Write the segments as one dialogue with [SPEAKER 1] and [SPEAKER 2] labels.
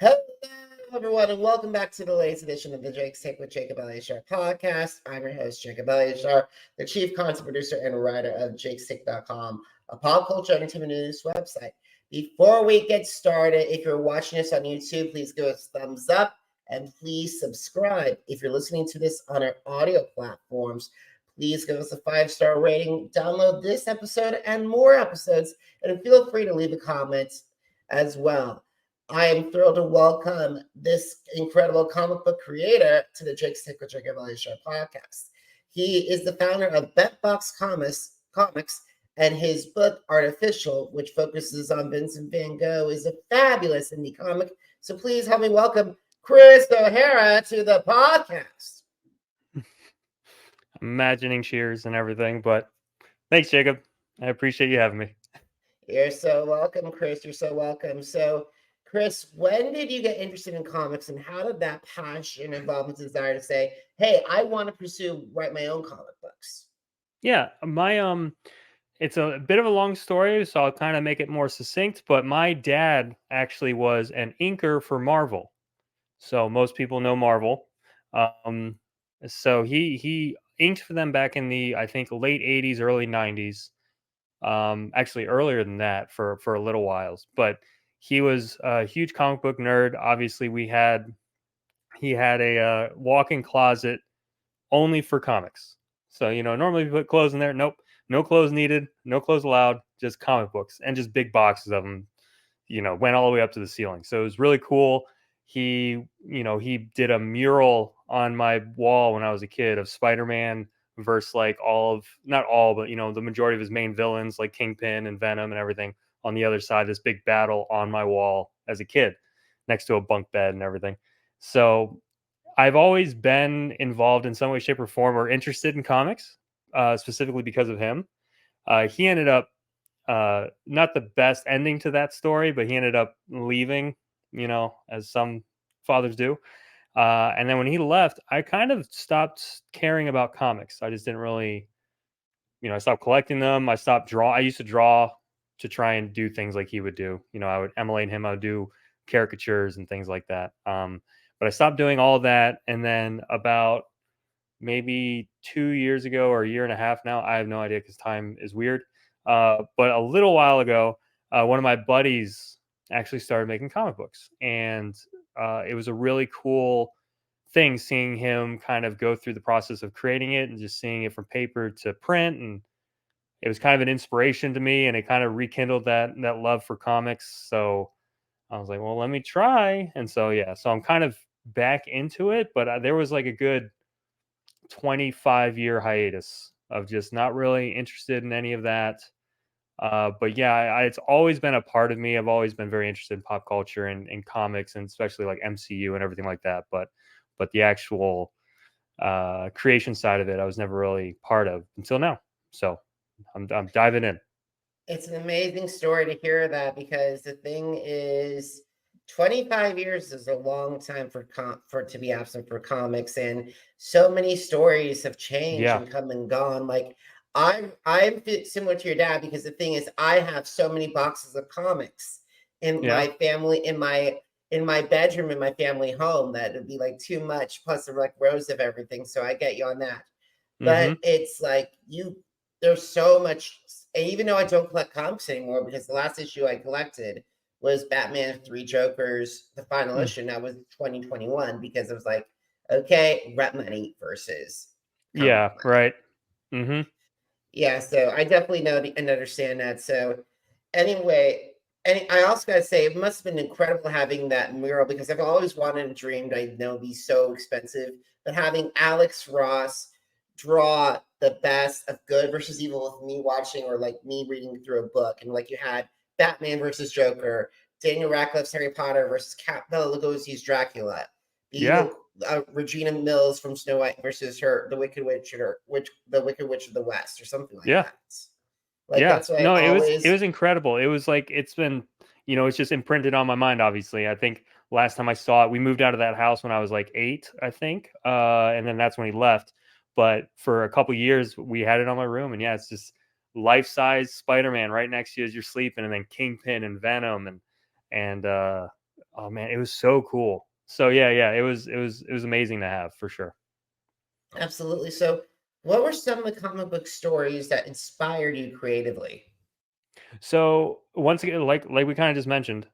[SPEAKER 1] Hello, everyone, and welcome back to the latest edition of the Jacob Elyachar Podcast. I'm your host, Jacob Elyachar, the chief content producer and writer of jakesick.com, a pop culture and entertainment news website. Before we get started, if you're watching us on YouTube, please give us a thumbs up and please subscribe. If you're listening to this on our audio platforms, please give us a 5-star rating, download this episode and more episodes, and feel free to leave a comment as well. I am thrilled to welcome this incredible comic book creator to the Jacob Elyachar Podcast. He is the founder of BentBox Comics, and his book, Artificial, which focuses on Vincent van Gogh, is a fabulous indie comic. So please help me welcome Chris O'Hara to the podcast.
[SPEAKER 2] I'm imagining cheers and everything, but thanks, Jacob. I appreciate you having me.
[SPEAKER 1] You're so welcome, Chris. You're so welcome. So, Chris, when did you get interested in comics, and how did that passion involve the desire to say, hey, I want to write my own comic books?
[SPEAKER 2] Yeah, it's a bit of a long story, so I'll kind of make it more succinct, but my dad actually was an inker for Marvel. So most people know Marvel. So he inked for them back in the, I think, late 80s, early 90s. Actually earlier than that for a little while, but he was a huge comic book nerd. Obviously, he had a walk-in closet only for comics. So, normally we put clothes in there. Nope. No clothes needed. No clothes allowed. Just comic books and just big boxes of them, went all the way up to the ceiling. So it was really cool. He did a mural on my wall when I was a kid of Spider-Man versus like not all, but, the majority of his main villains like Kingpin and Venom and everything on the other side, this big battle on my wall as a kid next to a bunk bed and everything. So I've always been involved in some way, shape, or form or interested in comics, specifically because of him. He ended up not the best ending to that story, but he ended up leaving, as some fathers do. And then when he left, I kind of stopped caring about comics. I just didn't really, I stopped collecting them. I used to draw to try and do things like he would do. I would emulate him. I would do caricatures and things like that. But I stopped doing all of that. And then about maybe 2 years ago or a year and a half now, I have no idea because time is weird. But a little while ago, one of my buddies actually started making comic books. And it was a really cool thing seeing him kind of go through the process of creating it and just seeing it from paper to print. And it was kind of an inspiration to me, and it kind of rekindled that love for comics. So I was like, well, let me try. And so, yeah, so I'm kind of back into it, but there was like a good 25-year hiatus of just not really interested in any of that. But yeah, it's always been a part of me. I've always been very interested in pop culture and comics, and especially like MCU and everything like that. But the actual creation side of it, I was never really part of until now. So I'm diving in.
[SPEAKER 1] It's an amazing story to hear that, because the thing is, 25 years is a long time for to be absent for comics, and so many stories have changed and come and gone. Like I'm similar to your dad, because the thing is, I have so many boxes of comics in my family, in my bedroom, in my family home, that would be like too much. Plus, there are like rows of everything. So I get you on that. But it's like there's so much. And even though I don't collect comics anymore, because the last issue I collected was Batman 3 Jokers, the final issue. That was 2021, because it was like, okay, rep money versus
[SPEAKER 2] money. Right.
[SPEAKER 1] Yeah, so I definitely know and understand that. So anyway, and I also got to say, it must have been incredible having that mural, because I've always wanted and dreamed, I know it'd be so expensive, but having Alex Ross draw the best of good versus evil with me watching, or like me reading through a book. And like you had Batman versus Joker, Daniel Radcliffe's Harry Potter versus Bela Lugosi's Dracula. Regina Mills from Snow White versus the Wicked Witch, the Wicked Witch of the West, or something like that. Like, that's what
[SPEAKER 2] it was incredible. It was like, it's been, it's just imprinted on my mind. Obviously, I think last time I saw it, we moved out of that house when I was like 8, I think, and then that's when he left. But for a couple years, we had it on my room, and it's just life-size Spider-Man right next to you as you're sleeping, and then Kingpin and Venom and Oh man, it was so cool. So yeah, it was amazing to have for sure.
[SPEAKER 1] Absolutely. So, what were some of the comic book stories that inspired you creatively?
[SPEAKER 2] So once again, like we kind of just mentioned,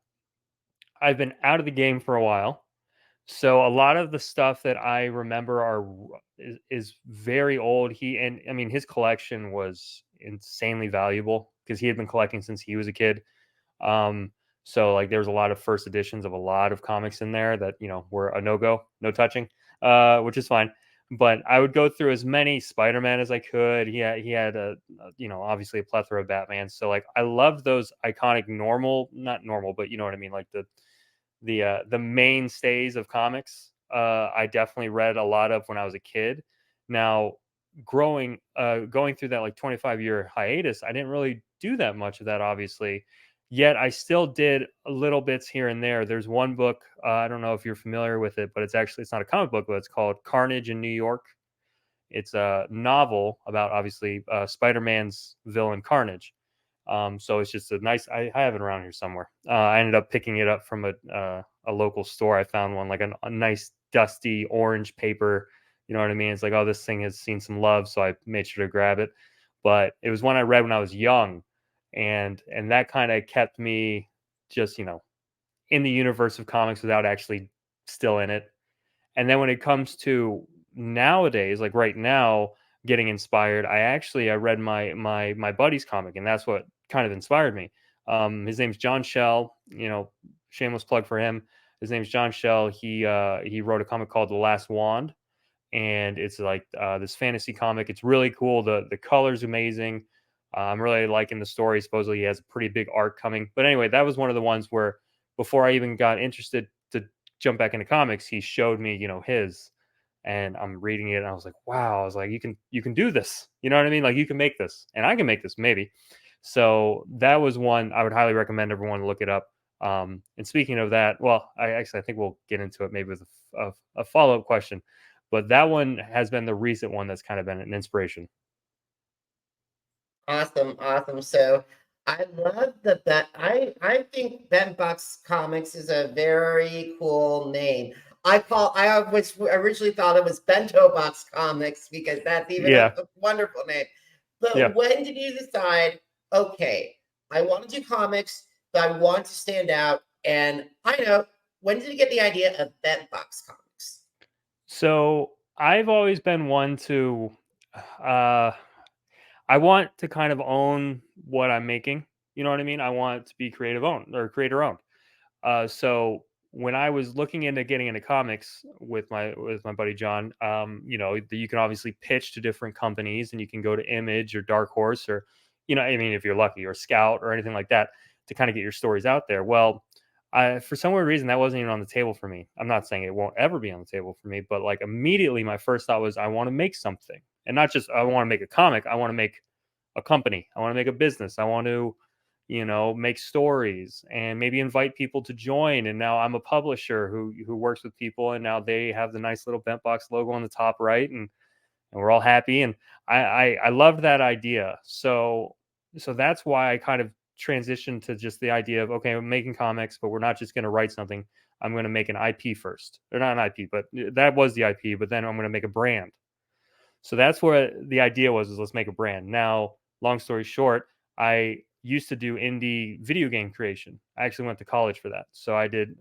[SPEAKER 2] I've been out of the game for a while. So a lot of the stuff that I remember is very old. And I mean his collection was insanely valuable because he had been collecting since he was a kid. Um, so like there's a lot of first editions of a lot of comics in there that were a no go, no touching, which is fine. But I would go through as many Spider-Man as I could. He had obviously a plethora of Batman. So like I loved those iconic not normal, but you know what I mean, like the mainstays of comics. I definitely read a lot of when I was a kid. Now, going through that like 25-year hiatus, I didn't really do that much of that, obviously. Yet I still did a little bits here and there. There's one book, I don't know if you're familiar with it, but it's not a comic book, but it's called Carnage in New York. It's a novel about obviously Spider-Man's villain Carnage. So it's just a nice. I have it around here somewhere. I ended up picking it up from a local store. I found one like a nice dusty orange paper. You know what I mean? It's like, oh, this thing has seen some love, so I made sure to grab it. But it was one I read when I was young, and that kind of kept me just in the universe of comics without actually still in it. And then when it comes to nowadays, like right now, getting inspired, I read my buddy's comic, and that's what kind of inspired me. His name's John Shell. Shameless plug for him. His name's John Shell. He wrote a comic called The Last Wand, and it's like this fantasy comic. It's really cool. The color's amazing. I'm really liking the story. Supposedly, he has a pretty big arc coming. But anyway, that was one of the ones where before I even got interested to jump back into comics, he showed me, his, and I'm reading it, and I was like, wow. I was like, you can do this. You know what I mean? Like you can make this, and I can make this maybe. So that was one I would highly recommend everyone to look it up. And speaking of that, well, I think we'll get into it maybe with a follow up question, but that one has been the recent one that's kind of been an inspiration.
[SPEAKER 1] Awesome, awesome. So, I love the bet. I think BentBox Comics is a very cool name. I was originally thought it was Bento Box Comics because that's even
[SPEAKER 2] Yeah,
[SPEAKER 1] a wonderful name.
[SPEAKER 2] yeah.
[SPEAKER 1] But when did you decide, okay, I want to do comics, but I want to stand out? And I know, when did you get the idea of BentBox Comics?
[SPEAKER 2] So I've always been one to, uh, I want to kind of own what I'm making. You know what I mean? I want to be creative owned or creator owned. So when I was looking into getting into comics with my buddy John, you can obviously pitch to different companies, and you can go to Image or Dark Horse, or I mean, if you're lucky, or Scout or anything like that, to kind of get your stories out there. Well, for some weird reason, that wasn't even on the table for me. I'm not saying it won't ever be on the table for me, but like immediately, my first thought was I want to make something, and not just I want to make a comic. I want to make a company. I want to make a business. I want to make stories and maybe invite people to join. And now I'm a publisher who works with people, and now they have the nice little BentBox logo on the top right, and we're all happy. And I loved that idea. So that's why I kind of transitioned to just the idea of, okay, I'm making comics, but we're not just going to write something. I'm going to make an IP first, or not an IP, but that was the IP. But then I'm going to make a brand. So that's where the idea was, is let's make a brand. Now, long story short, I used to do indie video game creation. I actually went to college for that. So I did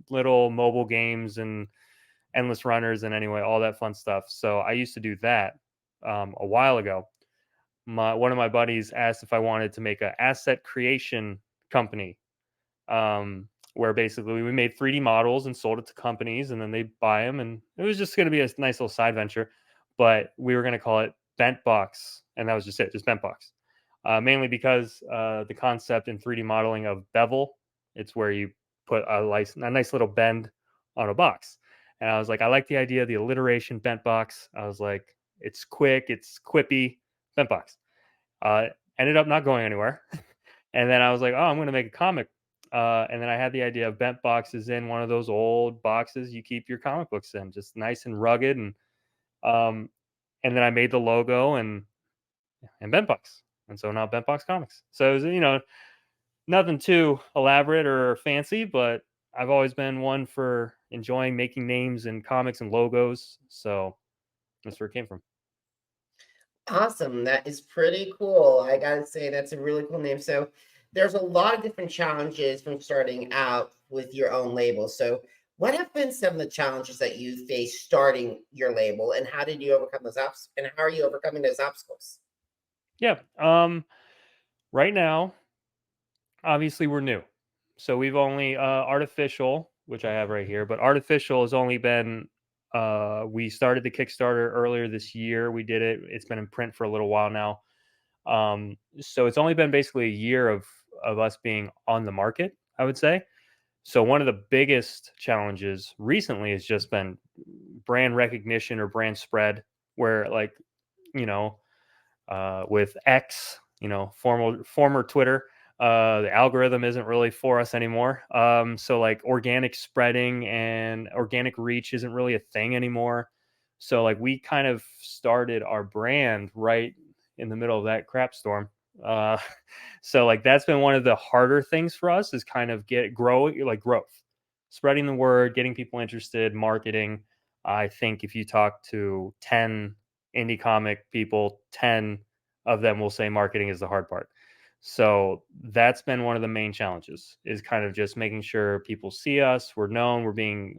[SPEAKER 2] little mobile games and endless runners and anyway, all that fun stuff. So I used to do that a while ago. One of my buddies asked if I wanted to make an asset creation company, where basically we made 3D models and sold it to companies, and then they buy them, and it was just going to be a nice little side venture. But we were going to call it BentBox, and that was just it, just BentBox. Mainly because the concept in 3D modeling of bevel, it's where you put a nice little bend on a box. And I was like, I like the idea of the alliteration BentBox. I was like, it's quick, it's quippy, BentBox. Ended up not going anywhere. And then I was like, oh, I'm going to make a comic. And then I had the idea of bent boxes in one of those old boxes you keep your comic books in, just nice and rugged. Um, and then I made the logo and bent box. And so now BentBox Comics. So it was, nothing too elaborate or fancy, but I've always been one for enjoying making names and comics and logos. So that's where it came from.
[SPEAKER 1] Awesome. That is pretty cool. I gotta say, that's a really cool name. So, there's a lot of different challenges from starting out with your own label. So, what have been some of the challenges that you faced starting your label, and how did you overcome those obstacles? And how are you overcoming those obstacles?
[SPEAKER 2] Yeah. Right now, obviously we're new. So we've only artificial, which I have right here, but artificial has only been we started the Kickstarter earlier this year. We did it. It's been in print for a little while now. So it's only been basically a year of us being on the market, I would say. So one of the biggest challenges recently has just been brand recognition or brand spread, where like, you know, with X, former Twitter, the algorithm isn't really for us anymore. So like organic spreading and organic reach isn't really a thing anymore. So like we kind of started our brand right in the middle of that crap storm. Uh, so like that's been one of the harder things for us is kind of growth, spreading the word, getting people interested, marketing. I think if you talk to 10 indie comic people, 10 of them will say marketing is the hard part. So that's been one of the main challenges is kind of just making sure people see us, we're known, we're being,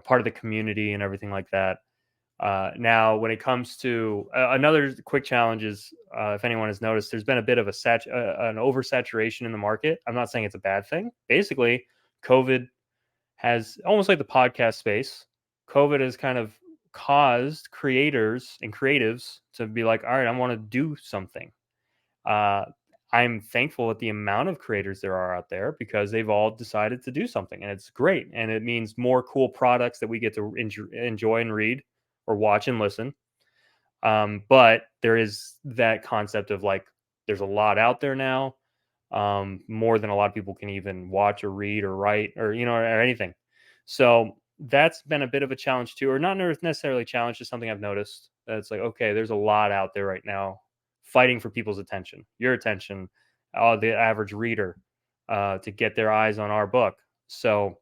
[SPEAKER 2] part of the community and everything like that. Now, when it comes to another quick challenge is, if anyone has noticed, there's been a bit of an oversaturation in the market. I'm not saying it's a bad thing. Basically, COVID has almost like the podcast space. COVID has kind of caused creators and creatives to be like, all right, I want to do something. Uh, I'm thankful at the amount of creators there are out there because they've all decided to do something, and it's great. And it means more cool products that we get to enjoy and read or watch and listen. But there is that concept of like, there's a lot out there now, more than a lot of people can even watch or read or write or anything. So that's been a bit of a challenge too, or not necessarily a challenge, just something I've noticed. That it's like, okay, there's a lot out there right now fighting for people's attention, your attention, the average reader, to get their eyes on our book. So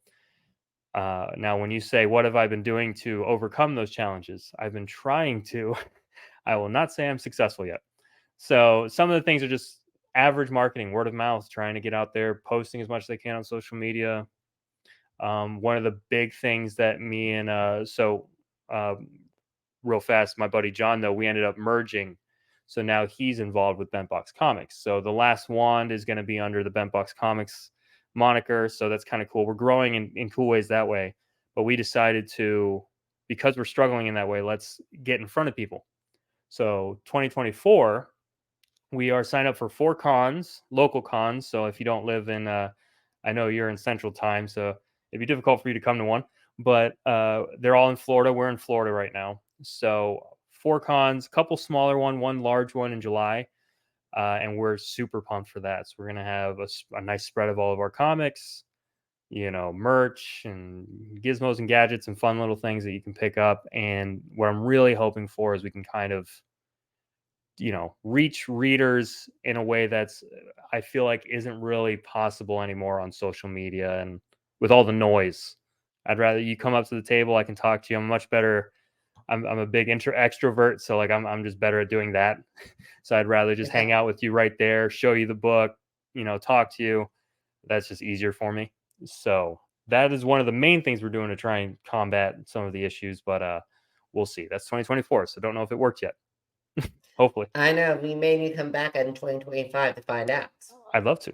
[SPEAKER 2] now, when you say, what have I been doing to overcome those challenges? I've been trying to. I will not say I'm successful yet. So some of the things are just average marketing, word of mouth, trying to get out there, posting as much as they can on social media. One of the big things that me and real fast, my buddy John, though, we ended up merging. So now he's involved with BentBox Comics. So the last wand is going to be under the BentBox Comics moniker. So that's kind of cool. We're growing in cool ways that way. But we decided to, because we're struggling in that way, let's get in front of people. So 2024, we are signed up for 4 cons, local cons. So if you don't live in, I know you're in Central Time, so it'd be difficult for you to come to one. But they're all in Florida. We're in Florida right now. So 4 cons, couple smaller one large one in July. And we're super pumped for that. So we're going to have a nice spread of all of our comics, merch and gizmos and gadgets and fun little things that you can pick up. And what I'm really hoping for is we can kind of, reach readers in a way that's, I feel like isn't really possible anymore on social media and with all the noise. I'd rather you come up to the table, I can talk to you. I'm much better. I'm a big extrovert, so like I'm just better at doing that. So I'd rather just hang out with you right there, show you the book, talk to you. That's just easier for me. So that is one of the main things we're doing to try and combat some of the issues, but we'll see. That's 2024, so don't know if it worked yet. Hopefully.
[SPEAKER 1] I know we may need to come back in 2025 to find out.
[SPEAKER 2] I'd love to.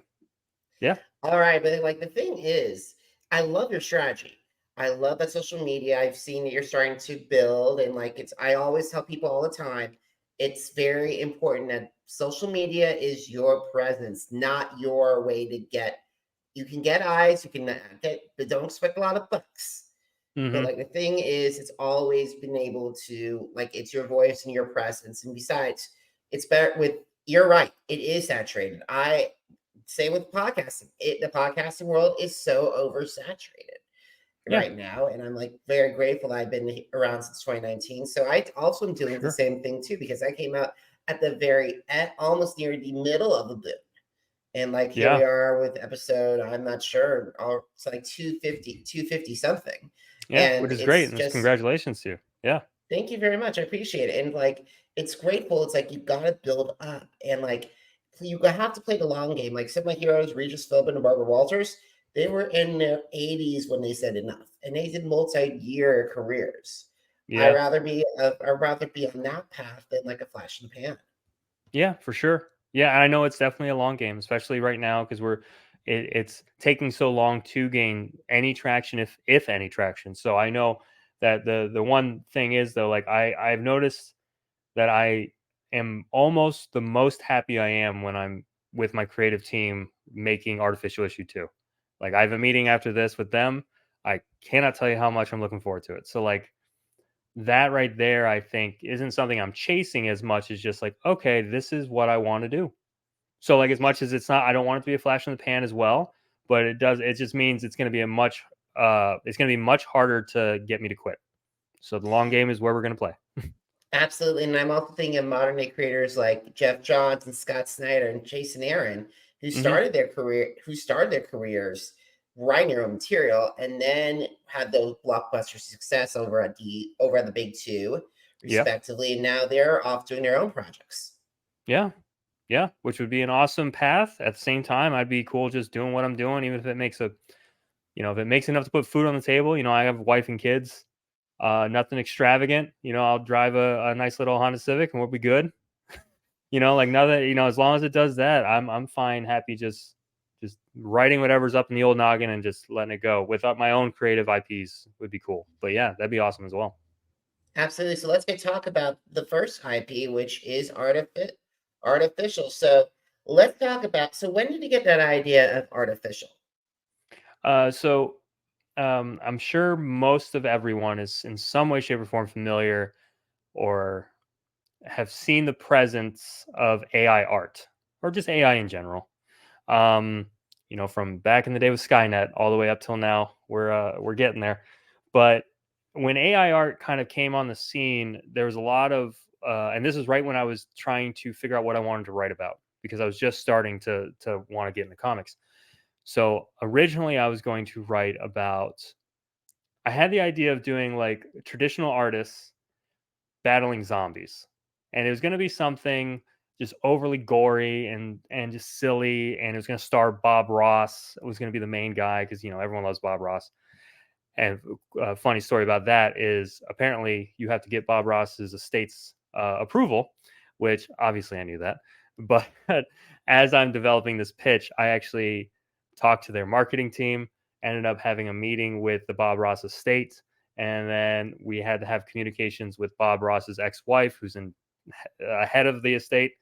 [SPEAKER 2] Yeah.
[SPEAKER 1] All right, but like the thing is, I love your strategy. I love that social media. I've seen that you're starting to build, and like I always tell people all the time, it's very important that social media is your presence, not your way to get. You can get eyes, you can get, but don't expect a lot of bucks. But like the thing is, it's always been able to like it's your voice and your presence. And besides, it's better with you're right, it is saturated. I say with podcasting, the podcasting world is so oversaturated
[SPEAKER 2] Yeah.
[SPEAKER 1] right now. And I'm like very grateful that I've been around since 2019. So I also am doing the same thing too, because I came out at the almost near the middle of the boom. And like here we
[SPEAKER 2] Yeah.
[SPEAKER 1] are with episode, I'm not sure, it's like 250 something.
[SPEAKER 2] Yeah.
[SPEAKER 1] And
[SPEAKER 2] Which is great.
[SPEAKER 1] it's
[SPEAKER 2] And
[SPEAKER 1] just,
[SPEAKER 2] congratulations to you. Yeah.
[SPEAKER 1] thank you very much. I appreciate it. And like, it's grateful. It's like, you've got to build up and like, you have to play the long game. Like some of my heroes, Regis Philbin and Barbara Walters, they were in their 80s when they said enough, and they did multi-year careers.
[SPEAKER 2] Yeah.
[SPEAKER 1] I'd rather be on that path than like a flash in the pan.
[SPEAKER 2] Yeah, for sure. Yeah, and I know it's definitely a long game, especially right now because it's taking so long to gain any traction, if any traction. So I know that the one thing is though, like I've noticed that I am almost the most happy I am when I'm with my creative team making Artificial Issue 2. Like I have a meeting after this with them. I cannot tell you how much I'm looking forward to it. So like that right there, I think, isn't something I'm chasing as much as just like, okay, this is what I want to do. So like as much as it's not, I don't want it to be a flash in the pan as well, but it just means it's going to be it's going to be much harder to get me to quit. So the long game is where we're going to play.
[SPEAKER 1] Absolutely. And I'm also thinking of modern day creators like Jeff Johns and Scott Snyder and Jason Aaron,
[SPEAKER 2] Hmm.
[SPEAKER 1] who started their careers writing their own material and then had those blockbuster success over at the big two,
[SPEAKER 2] Yeah.
[SPEAKER 1] respectively. And now they're off doing their own projects.
[SPEAKER 2] Yeah. Yeah. Which would be an awesome path. At the same time, I'd be cool just doing what I'm doing, even if it makes if it makes enough to put food on the table. I have a wife and kids. Nothing extravagant. I'll drive a nice little Honda Civic and we'll be good. Like nothing, as long as it does that, I'm fine, happy just writing whatever's up in the old noggin and just letting it go. Without my own creative IPs would be cool. But yeah, that'd be awesome as well.
[SPEAKER 1] Absolutely. So let's get talk about the first IP, which is artificial. So let's talk about, so when did you get that idea of artificial?
[SPEAKER 2] So I'm sure most of everyone is in some way, shape, or form familiar or have seen the presence of AI art or just AI in general. Um, from back in the day with Skynet all the way up till now, we're getting there. But when AI art kind of came on the scene, there was a lot of, and this is right when I was trying to figure out what I wanted to write about because I was just starting to want to get into comics. So originally, I was going to write about. I had the idea of doing like traditional artists battling zombies, and it was going to be something just overly gory and just silly, and it was going to star Bob Ross. It was going to be the main guy because everyone loves Bob Ross. And a funny story about that is apparently you have to get Bob Ross's estate's approval, which obviously I knew that. But as I'm developing this pitch, I actually talked to their marketing team, ended up having a meeting with the Bob Ross estate, and then we had to have communications with Bob Ross's ex-wife, who's head of the estate.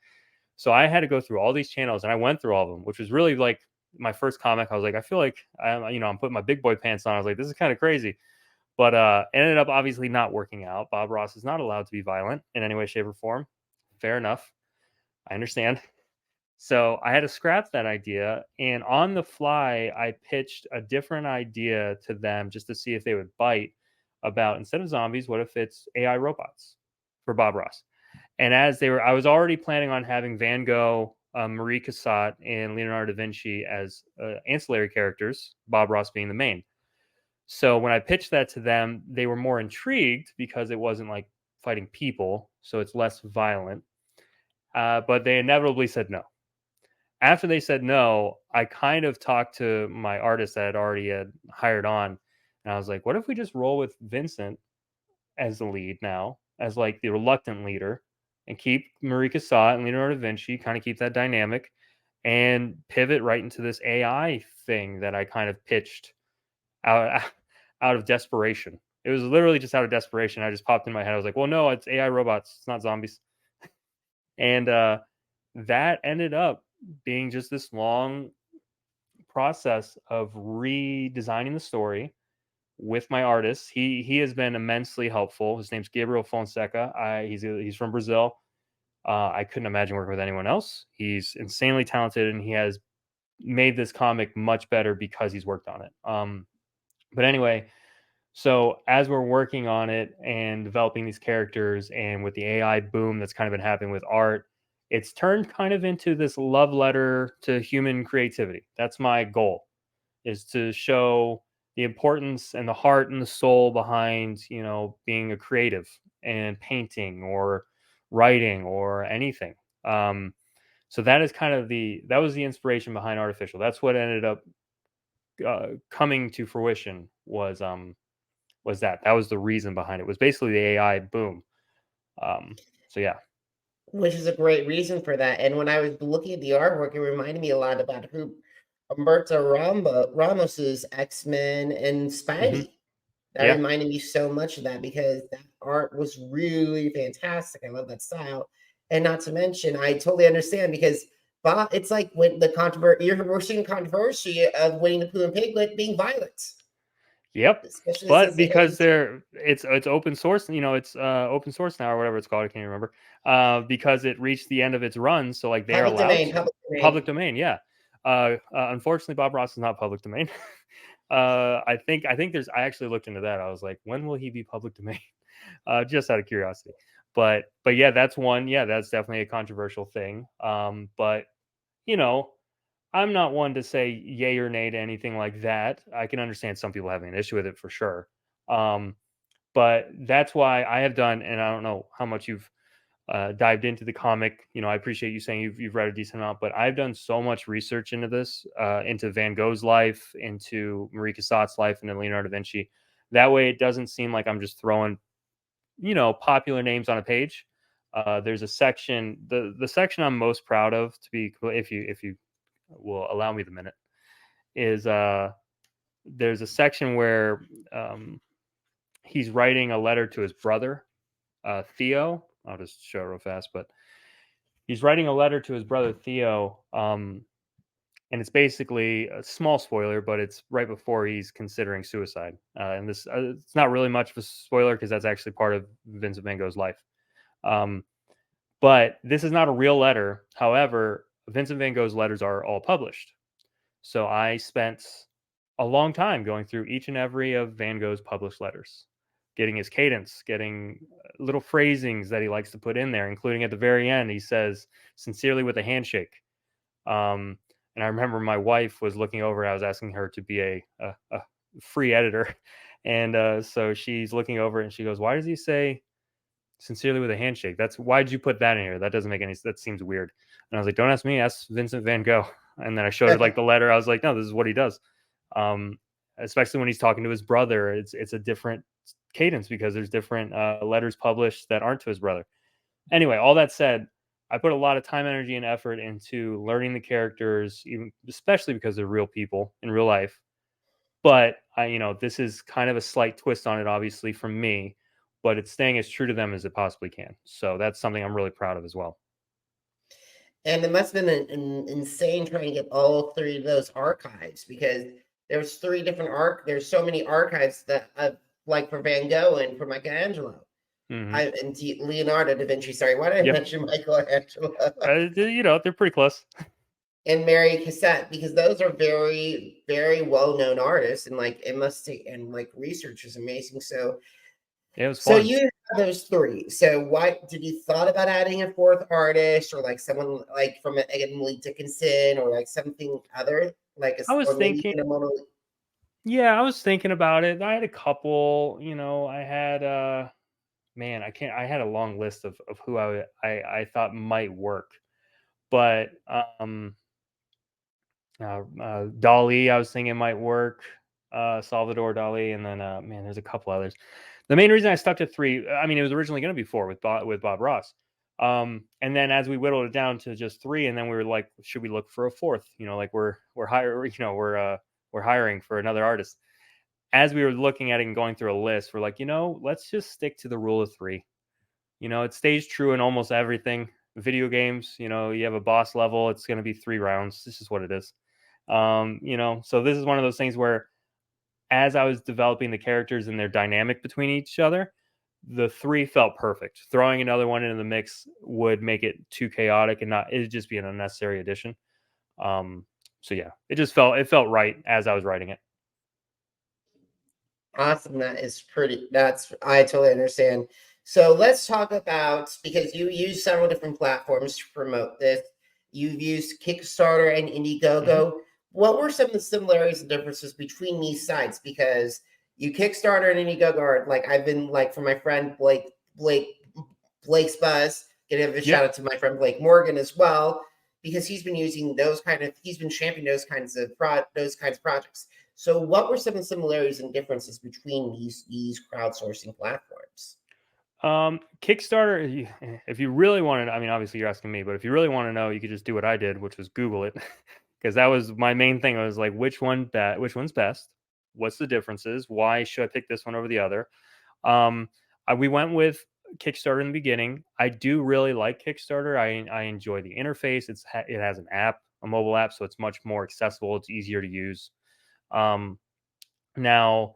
[SPEAKER 2] So I had to go through all these channels, and I went through all of them, which was really like my first comic. I was like, I feel like I'm putting my big boy pants on. I was like, this is kind of crazy, but it ended up obviously not working out. Bob Ross is not allowed to be violent in any way, shape, or form. Fair enough. I understand. So I had to scrap that idea, and on the fly, I pitched a different idea to them just to see if they would bite. About instead of zombies, what if it's AI robots for Bob Ross? And I was already planning on having Van Gogh, Marie Cassatt, and Leonardo da Vinci as ancillary characters, Bob Ross being the main. So when I pitched that to them, they were more intrigued because it wasn't like fighting people, so it's less violent. But they inevitably said no. After they said no, I kind of talked to my artist that I'd already had hired on, and I was like, "What if we just roll with Vincent as the lead now, as like the reluctant leader, and keep Marie Cassatt and Leonardo da Vinci, kind of keep that dynamic, and pivot right into this AI thing that I kind of pitched out out of desperation. It was literally just out of desperation. I just popped in my head. I was like, well, no, it's AI robots. It's not zombies. And that ended up being just this long process of redesigning the story with my artist. He has been immensely helpful. His name's Gabriel Fonseca. He's from Brazil. I couldn't imagine working with anyone else. He's insanely talented, and he has made this comic much better because he's worked on it. But anyway, so as we're working on it and developing these characters, and with the AI boom that's kind of been happening with art, it's turned kind of into this love letter to human creativity. That's my goal, is to show the importance and the heart and the soul behind, being a creative and painting or writing or anything. So that is kind of that was the inspiration behind Artificial. That's what ended up coming to fruition, was that was the reason behind it, was basically the AI boom. So yeah.
[SPEAKER 1] Which is a great reason for that. And when I was looking at the artwork, it reminded me a lot about who Humberto Ramos's X-Men and
[SPEAKER 2] Hmm.
[SPEAKER 1] Spidey. That
[SPEAKER 2] Yeah.
[SPEAKER 1] reminded me so much of that because that art was really fantastic. I love that style. And not to mention, I totally understand because Bob, it's like when we're seeing controversy of Winnie the Pooh and Piglet being violent,
[SPEAKER 2] Yep.
[SPEAKER 1] especially
[SPEAKER 2] But
[SPEAKER 1] since it
[SPEAKER 2] because
[SPEAKER 1] hit
[SPEAKER 2] it's open source, it's open source now or whatever it's called, I can't remember. Because it reached the end of its run, so like they're
[SPEAKER 1] public
[SPEAKER 2] allowed
[SPEAKER 1] domain,
[SPEAKER 2] to.
[SPEAKER 1] public
[SPEAKER 2] Public
[SPEAKER 1] domain.
[SPEAKER 2] domain, yeah. Unfortunately, Bob Ross is not public domain. I think I actually looked into that. I was like, when will he be public domain? Just out of curiosity. But yeah, that's one. Yeah, that's definitely a controversial thing. But you know, I'm not one to say yay or nay to anything like that. I can understand some people having an issue with it for sure. Um, but that's why I have done, and I don't know how much you've dived into the comic. I appreciate you saying you've read a decent amount, but I've done so much research into this, into Van Gogh's life, into Marie Cassatt's life, and then Leonardo da Vinci. That way, it doesn't seem like I'm just throwing, popular names on a page. There's a section, the section I'm most proud of, to be, if you will allow me the minute, is there's a section where he's writing a letter to his brother, Theo. I'll just show it real fast, but he's writing a letter to his brother Theo, and it's basically a small spoiler, but it's right before he's considering suicide. And this, it's not really much of a spoiler because that's actually part of Vincent van Gogh's life. Um, but this is not a real letter. However, Vincent van Gogh's letters are all published. So I spent a long time going through each and every of Van Gogh's published letters, getting his cadence, getting little phrasings that he likes to put in there, including at the very end, he says, sincerely with a handshake. Um, and I remember my wife was looking over, I was asking her to be a free editor. And so she's looking over and she goes, why does he say sincerely with a handshake? Why did you put that in here? That doesn't make any, that seems weird. And I was like, don't ask me, ask Vincent van Gogh. And then I showed her like the letter. I was like, no, this is what he does. Um, Especially when he's talking to his brother, it's a different cadence because there's different letters published that aren't to his brother. Anyway, all that said, I put a lot of time, energy, and effort into learning the characters, even especially because they're real people in real life. But this is kind of a slight twist on it, obviously, from me, but it's staying as true to them as it possibly can. So that's something I'm really proud of as well.
[SPEAKER 1] And it must have been insane trying to get all three of those archives because there's there's so many archives that like for Van Gogh and for Michelangelo.
[SPEAKER 2] Mm-hmm.
[SPEAKER 1] And Leonardo da Vinci, sorry, why did I mention Michelangelo?
[SPEAKER 2] They're pretty close.
[SPEAKER 1] And Mary Cassatt, because those are very, very well-known artists, and like it must take, and like research is amazing. So
[SPEAKER 2] It was
[SPEAKER 1] so
[SPEAKER 2] fun.
[SPEAKER 1] you have those three. So why did you thought about adding a fourth artist or like someone like from Emily Dickinson or like something other like
[SPEAKER 2] I was
[SPEAKER 1] or maybe
[SPEAKER 2] thinking,
[SPEAKER 1] even a Mona?
[SPEAKER 2] yeah, I was thinking about it. I had a couple, I had man, I had a long list of who I thought might work. But Dali, I was thinking might work. Salvador Dali, and then man, there's a couple others. The main reason I stuck to three, I mean, it was originally going to be four with Bob Ross. And then as we whittled it down to just three, and then we were like, should we look for a fourth? Like we're hiring, we're hiring for another artist. As we were looking at it and going through a list, we're like, let's just stick to the rule of three. It stays true in almost everything. Video games, you have a boss level, it's going to be 3 rounds. This is what it is. So this is one of those things where as I was developing the characters and their dynamic between each other, the three felt perfect. Throwing another one into the mix would make it too chaotic and it'd just be an unnecessary addition. So yeah, it felt right as I was writing it.
[SPEAKER 1] Awesome. I totally understand. So let's talk about, because you use several different platforms to promote this. You've used Kickstarter and Indiegogo. What were some of the similarities and differences between these sites? Because you Kickstarter and Indiegogo are like, I've been like, for my friend Blake's Buzz, give a shout out to my friend Blake Morgan as well, because he's been using he's been championing those kinds of projects. So what were some of the similarities and differences between these crowdsourcing platforms?
[SPEAKER 2] Kickstarter, if you really want to, I mean, obviously you're asking me, but if you really want to know, you could just do what I did, which was Google it, because that was my main thing. I was like, which one's best? What's the differences? Why should I pick this one over the other? We went with Kickstarter in the beginning. I do really like Kickstarter. I enjoy the interface. It has an app, a mobile app, so it's much more accessible. It's easier to use. Now,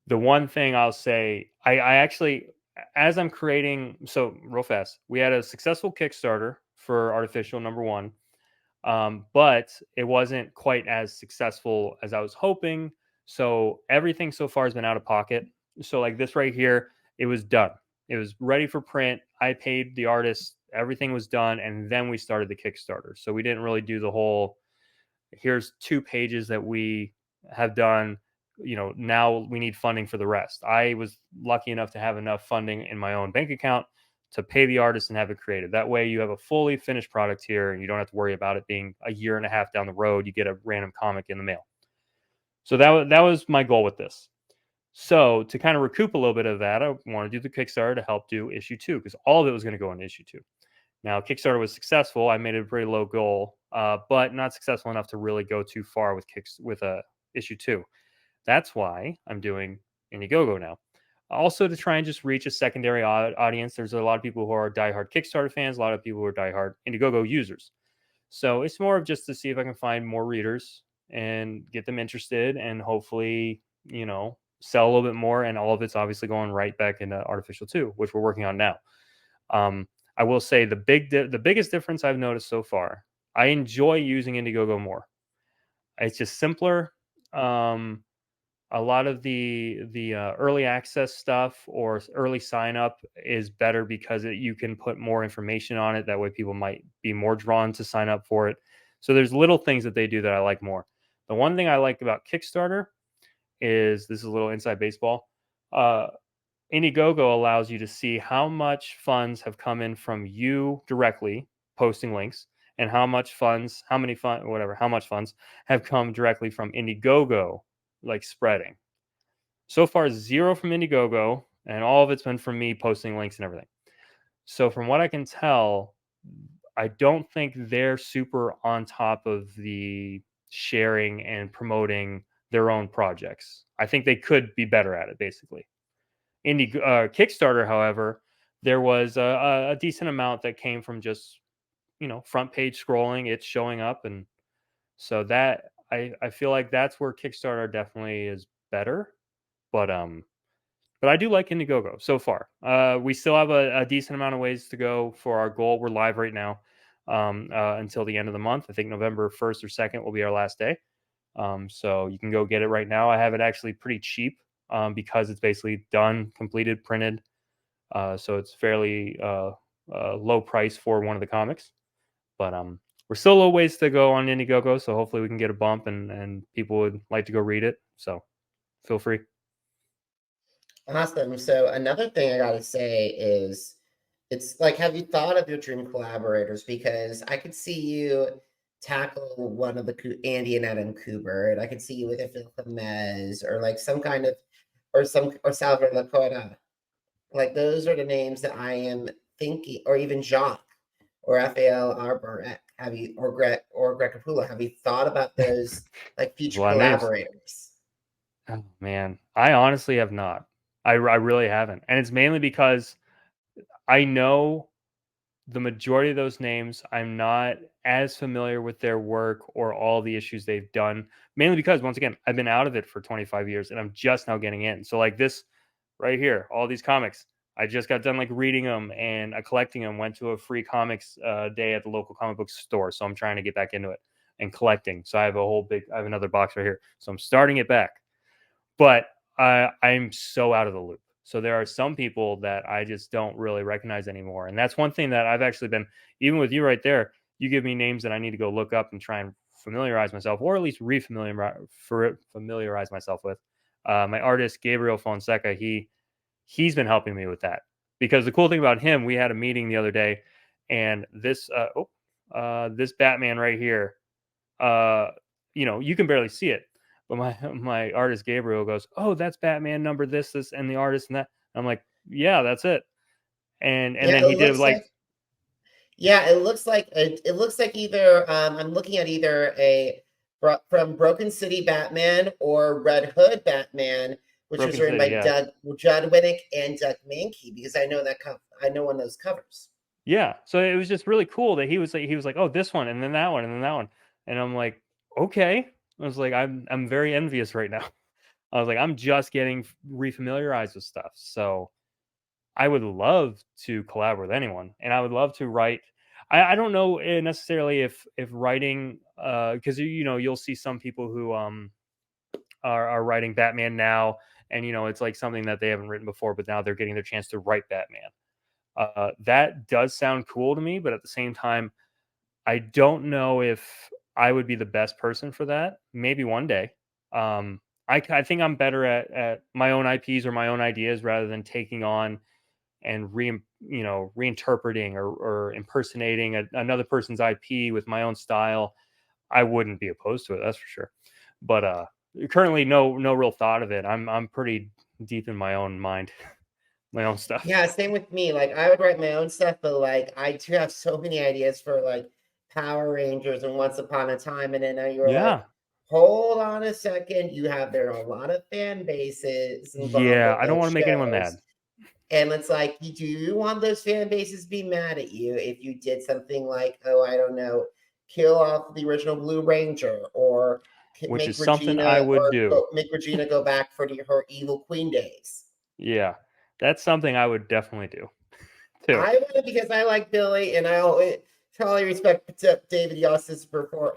[SPEAKER 2] the one thing I'll say, I actually, as I'm creating, so real fast, we had a successful Kickstarter for Artificial #1, but it wasn't quite as successful as I was hoping. So everything so far has been out of pocket. So like this right here, it was done. It was ready for print. I paid the artist. Everything was done. And then we started the Kickstarter. So we didn't really do the whole, here's 2 pages that we have done. Now we need funding for the rest. I was lucky enough to have enough funding in my own bank account to pay the artist and have it created. That way you have a fully finished product here and you don't have to worry about it being a year and a half down the road. You get a random comic in the mail. So that was my goal with this. So to kind of recoup a little bit of that, I want to do the Kickstarter to help do issue 2, because all of it was going to go into issue 2. Now, Kickstarter was successful. I made it a pretty low goal, but not successful enough to really go too far with issue 2. That's why I'm doing Indiegogo now. Also, to try and just reach a secondary audience. There's a lot of people who are diehard Kickstarter fans, a lot of people who are diehard Indiegogo users. So it's more of just to see if I can find more readers and get them interested, and hopefully, sell a little bit more. And all of it's obviously going right back into Artificial 2, which we're working on now. I will say the biggest difference I've noticed so far, I enjoy using Indiegogo more. It's just simpler. A lot of the early access stuff or early sign up is better because you can put more information on it. That way people might be more drawn to sign up for it. So there's little things that they do that I like more. The one thing I like about Kickstarter is, this is a little inside baseball. Indiegogo allows you to see how much funds have come in from you directly posting links, and how much funds have come directly from Indiegogo, like spreading. So far, 0 from Indiegogo, and all of it's been from me posting links and everything. So from what I can tell, I don't think they're super on top of the sharing and promoting their own projects. I think they could be better at it, basically. Kickstarter, however, there was a decent amount that came from just front page scrolling, it's showing up, and so that I feel like that's where Kickstarter definitely is better. But I do like Indiegogo so far. We still have a decent amount of ways to go for our goal. We're live right now until the end of the month. I think November 1st or 2nd will be our last day. So you can go get it right now. I have it actually pretty cheap because it's basically done, completed, printed. So it's fairly low price for one of the comics. But we're still a little ways to go on Indiegogo, so hopefully we can get a bump and people would like to go read it. So feel free.
[SPEAKER 1] Awesome. So another thing I gotta say is, it's like, have you thought of your dream collaborators? Because I could see you tackle one of the Andy and Adam Kubert. I could see you with a Phil Mez, or like some kind of, or Salvador Lakota. Like, those are the names that I am thinking, or even Jacques or Raphael Arbor. Have you, or Greg Capullo? Have you thought about those like future collaborators?
[SPEAKER 2] Oh man, I honestly have not. I really haven't, and it's mainly because I know the majority of those names. I'm not as familiar with their work or all the issues they've done. Mainly because, once again, I've been out of it for 25 years, and I'm just now getting in. So like this right here, all these comics, I just got done like reading them and collecting them. Went to a free comics day at the local comic book store, so I'm trying to get back into it and collecting. So I have I have another box right here, so I'm starting it back. But I'm so out of the loop. So there are some people that I just don't really recognize anymore. And that's one thing that I've actually been, even with you right there, you give me names that I need to go look up and try and familiarize myself, or at least familiarize myself with. My artist, Gabriel Fonseca, he's been helping me with that. Because the cool thing about him, we had a meeting the other day, and this this Batman right here, you can barely see it, but my artist Gabriel goes, "Oh, that's Batman number this, and the artist and that." I'm like, "Yeah, that's it." And
[SPEAKER 1] Yeah,
[SPEAKER 2] then
[SPEAKER 1] it
[SPEAKER 2] he did
[SPEAKER 1] looks
[SPEAKER 2] like
[SPEAKER 1] like. Yeah, it looks like either I'm looking at either from Broken City Batman or Red Hood Batman, which was
[SPEAKER 2] Broken
[SPEAKER 1] written
[SPEAKER 2] City,
[SPEAKER 1] by
[SPEAKER 2] yeah,
[SPEAKER 1] Judd Winnick and Doug Mankey, because I know I know one of those covers.
[SPEAKER 2] yeah. So it was just really cool that he was like, "Oh, this one, and then that one, and then that one," and I'm like, "Okay." I was like, I'm very envious right now. I was like, I'm just getting refamiliarized with stuff, so I would love to collaborate with anyone, and I would love to write. I don't know necessarily if writing, because you'll see some people who are writing Batman now, and it's like something that they haven't written before, but now they're getting their chance to write Batman. That does sound cool to me, but at the same time, I don't know if I would be the best person for that. Maybe one day. I think I'm better at my own IPs or my own ideas rather than taking on and reinterpreting or impersonating another person's IP with my own style. I wouldn't be opposed to it, that's for sure. But currently, no real thought of it. I'm pretty deep in my own mind, my own stuff.
[SPEAKER 1] Yeah, same with me. Like I would write my own stuff, but like I do have so many ideas for like Power Rangers and Once Upon a Time, and then now you're like,
[SPEAKER 2] Yeah,
[SPEAKER 1] hold on a second, there are a lot of fan bases involved
[SPEAKER 2] yeah.
[SPEAKER 1] with
[SPEAKER 2] I don't want
[SPEAKER 1] those
[SPEAKER 2] to make anyone mad.
[SPEAKER 1] shows. And it's like, do you want those fan bases to be mad at you if you did something like, oh, I don't know, kill off the original Blue Ranger, or
[SPEAKER 2] Which is something I would do.
[SPEAKER 1] Make Regina go back for her evil queen days?
[SPEAKER 2] Yeah, that's something I would definitely do too.
[SPEAKER 1] I would, because I like Billy, and I always totally respect David Yoss's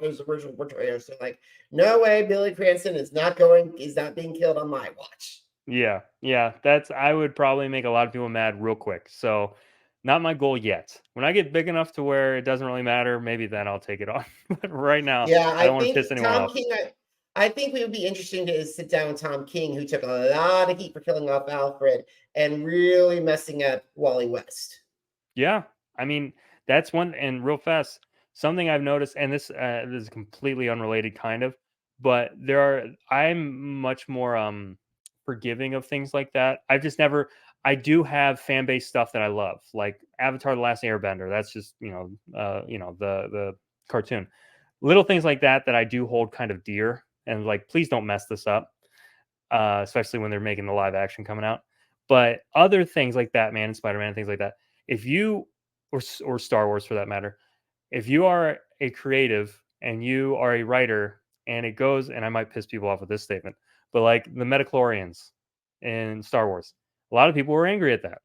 [SPEAKER 1] his original portrayal. So like, no way, Billy Cranston is not being killed on my watch.
[SPEAKER 2] Yeah, yeah. I would probably make a lot of people mad real quick. So, not my goal yet. When I get big enough to where it doesn't really matter, maybe then I'll take it on. But right now,
[SPEAKER 1] Yeah,
[SPEAKER 2] I
[SPEAKER 1] I
[SPEAKER 2] don't want to piss
[SPEAKER 1] think
[SPEAKER 2] anyone
[SPEAKER 1] Tom
[SPEAKER 2] off.
[SPEAKER 1] King. I think it would be interesting to sit down with Tom King, who took a lot of heat for killing off Alfred and really messing up Wally West.
[SPEAKER 2] Yeah, I mean that's one. And real fast, something I've noticed, and this is completely unrelated, kind of, but I'm much more forgiving of things like that. I've just never. I do have fan base stuff that I love, like Avatar: The Last Airbender. That's just the cartoon, little things like that I do hold kind of dear, and like please don't mess this up, especially when they're making the live action coming out. But other things like Batman and Spider Man and things like that, if you or Star Wars for that matter, if you are a creative and you are a writer and it goes, and I might piss people off with this statement, but like the Metachlorians in Star Wars, a lot of people were angry at that.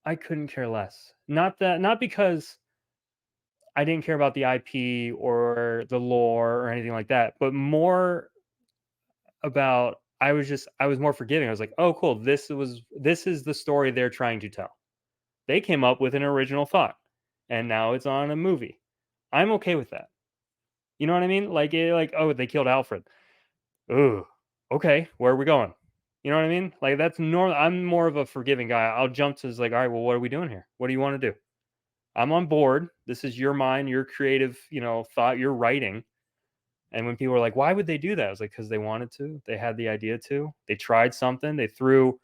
[SPEAKER 2] I couldn't care less. Not because I didn't care about the IP or the lore or anything like that, but more about I was more forgiving. I was like, "Oh, cool. This is the story they're trying to tell. They came up with an original thought, and now it's on a movie. I'm okay with that. You know what I mean? Like, oh, they killed Alfred. Ooh, okay. Where are we going? You know what I mean? Like that's normal. I'm more of a forgiving guy. I'll jump to like, all right, well, what are we doing here? What do you want to do? I'm on board. This is your mind, your creative, thought, your writing. And when people were like, why would they do that? I was like, because they wanted to. They had the idea to. They tried something. They threw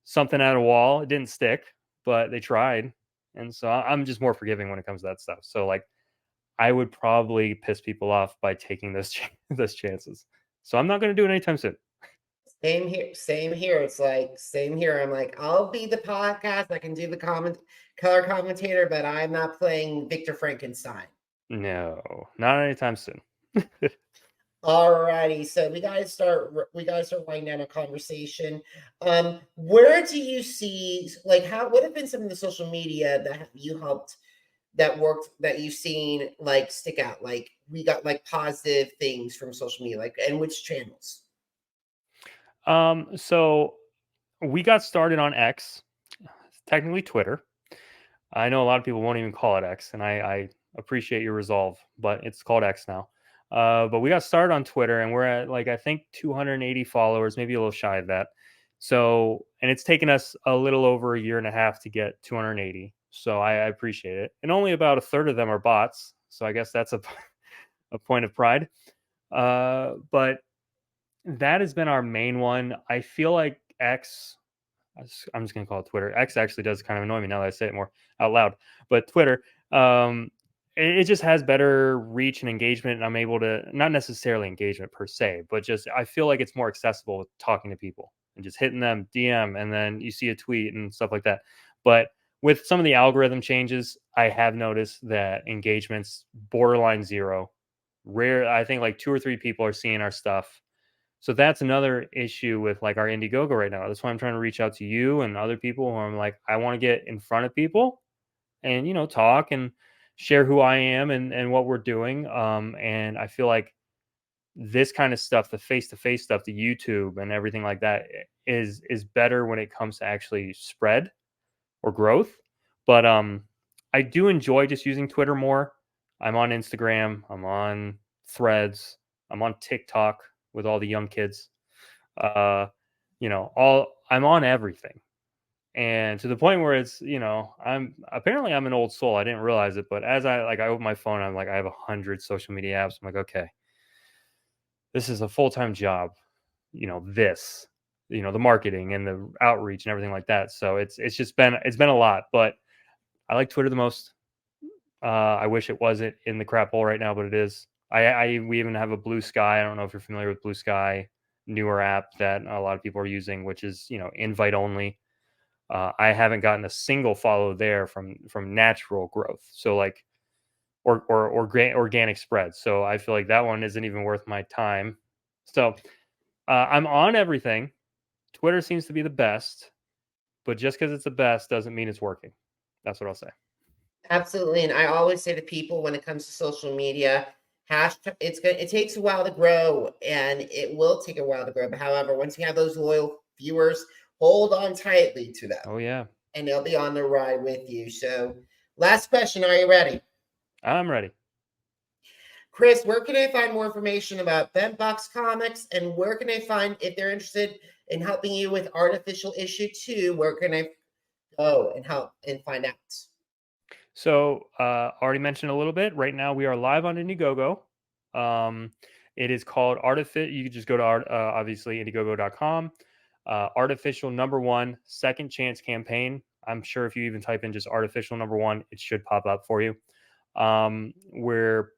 [SPEAKER 2] something at a wall. It didn't stick, but they tried. And so I'm just more forgiving when it comes to that stuff. So like, I would probably piss people off by taking those chances. So I'm not going to do it anytime soon.
[SPEAKER 1] Same here. Same here. It's like same here. I'm like, I'll be the podcast. I can do the color commentator, but I'm not playing Victor Frankenstein.
[SPEAKER 2] No, not anytime soon.
[SPEAKER 1] Alrighty, so we gotta start winding down a conversation. Where do you see, like, what have been some of the social media that worked, that you've seen like stick out? Like we got like positive things from social media, like, and which channels?
[SPEAKER 2] So we got started on X, technically Twitter. I know a lot of people won't even call it X, and I appreciate your resolve, but it's called X now. But we got started on Twitter, and we're at like I think 280 followers, maybe a little shy of that. So, and it's taken us a little over a year and a half to get 280. So I appreciate it, and only about a third of them are bots. So I guess that's a a point of pride. But that has been our main one. I feel like X. I'm just gonna call it Twitter. X actually does kind of annoy me now that I say it more out loud. But Twitter, it just has better reach and engagement, and I'm able to not necessarily engagement per se, but just I feel like it's more accessible with talking to people and just hitting them DM, and then you see a tweet and stuff like that. But with some of the algorithm changes, I have noticed that engagement's borderline zero. Rare, I think like 2 or 3 people are seeing our stuff, so that's another issue with like our Indiegogo right now. That's why I'm trying to reach out to you and other people who I'm like, I want to get in front of people and, talk and share who I am and what we're doing. And I feel like this kind of stuff, the face-to-face stuff, the YouTube and everything like that is better when it comes to actually spread or growth. But I do enjoy just using Twitter more. I'm on Instagram, I'm on Threads, I'm on TikTok with all the young kids. Uh, all I'm on everything. And to the point where it's, I'm an old soul. I didn't realize it, but as I open my phone, I'm like, I have 100 social media apps. I'm like, okay, this is a full-time job, this, the marketing and the outreach and everything like that. So it's been a lot, but I like Twitter the most. I wish it wasn't in the crap hole right now, but it is. We even have a Blue Sky. I don't know if you're familiar with Blue Sky, newer app that a lot of people are using, which is invite only. I haven't gotten a single follow there from natural growth. So like or organic spread. So I feel like that one isn't even worth my time. So I'm on everything. Twitter seems to be the best, but just because it's the best doesn't mean it's working. That's what I'll say.
[SPEAKER 1] Absolutely. And I always say to people when it comes to social media, hashtag it takes a while to grow and it will take a while to grow. But however, once you have those loyal viewers, hold on tightly to them.
[SPEAKER 2] Oh yeah.
[SPEAKER 1] And they'll be on the ride with you. So last question, are you ready?
[SPEAKER 2] I'm ready.
[SPEAKER 1] Chris, where can I find more information about BentBox Comics, and where can I find, if they're interested in helping you with Artificial Issue 2, where can I go and help and find out?
[SPEAKER 2] So already mentioned a little bit. Right now we are live on Indiegogo. It is called Artificial. You can just go to obviously Indiegogo.com. Artificial #1 second chance campaign. I'm sure if you even type in just Artificial #1, it should pop up for you. We're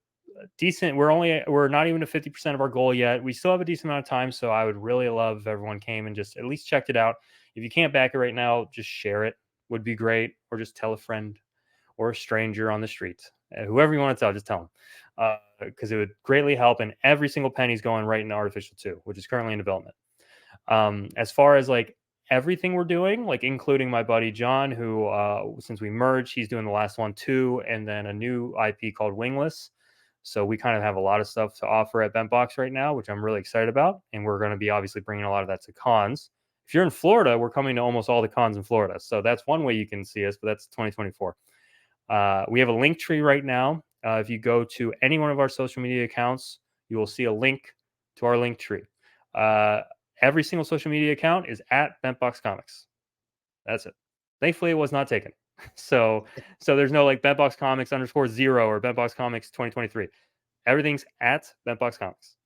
[SPEAKER 2] decent. We're not even to 50% of our goal yet. We still have a decent amount of time, so I would really love if everyone came and just at least checked it out. If you can't back it right now, just share it would be great, or just tell a friend or a stranger on the street. Whoever you want to tell, just tell them, because it would greatly help. And every single penny is going right into Artificial 2, which is currently in development. As far as like everything we're doing, like including my buddy John, who since we merged, he's doing the last one too, and then a new IP called Wingless. So we kind of have a lot of stuff to offer at BentBox right now, which I'm really excited about. And we're going to be obviously bringing a lot of that to cons. If you're in Florida, we're coming to almost all the cons in Florida. So that's one way you can see us, but that's 2024. We have a link tree right now. If you go to any one of our social media accounts, you will see a link to our link tree. Every single social media account is at BentBox Comics. That's it. Thankfully, it was not taken. So there's no like BentBox Comics _0 or BentBox Comics 2023. Everything's at BentBox Comics.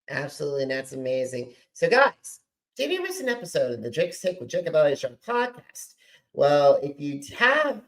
[SPEAKER 1] Absolutely, and that's amazing. So, guys, did you miss an episode of the Drake's Take with Jacob Elyachar podcast? Well, if you have,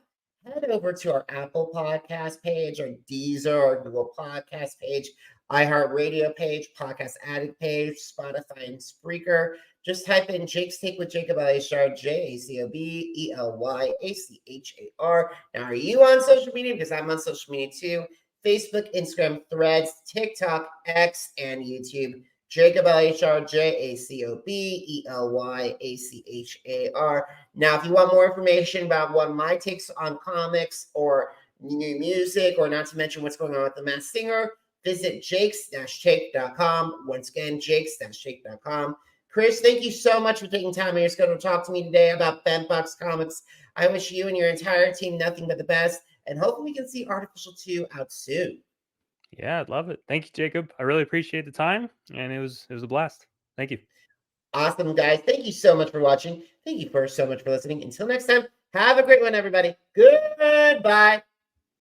[SPEAKER 1] head over to our Apple Podcast page, or Deezer, or Google Podcast page, iHeartRadio page, Podcast Addict page, Spotify, and Spreaker. Just type in Jake's Take with Jacob Elyachar, JACOB ELYACHAR. Now, are you on social media? Because I'm on social media too. Facebook, Instagram, Threads, TikTok, X, and YouTube. Jacob Elyachar, JACOB ELYACHAR. Now, if you want more information about what my takes on comics or new music, or not to mention what's going on with The Masked Singer, visit jakes-take.com. Once again, jakes-take.com. Chris, thank you so much for taking time out of your schedule to talk to me today about BentBox Comics. I wish you and your entire team nothing but the best, and hopefully we can see Artificial 2 out soon.
[SPEAKER 2] Yeah, I'd love it. Thank you, Jacob. I really appreciate the time, and it was a blast. Thank you.
[SPEAKER 1] Awesome, guys. Thank you so much for watching. Thank you so much for listening. Until next time, have a great one, everybody. Goodbye.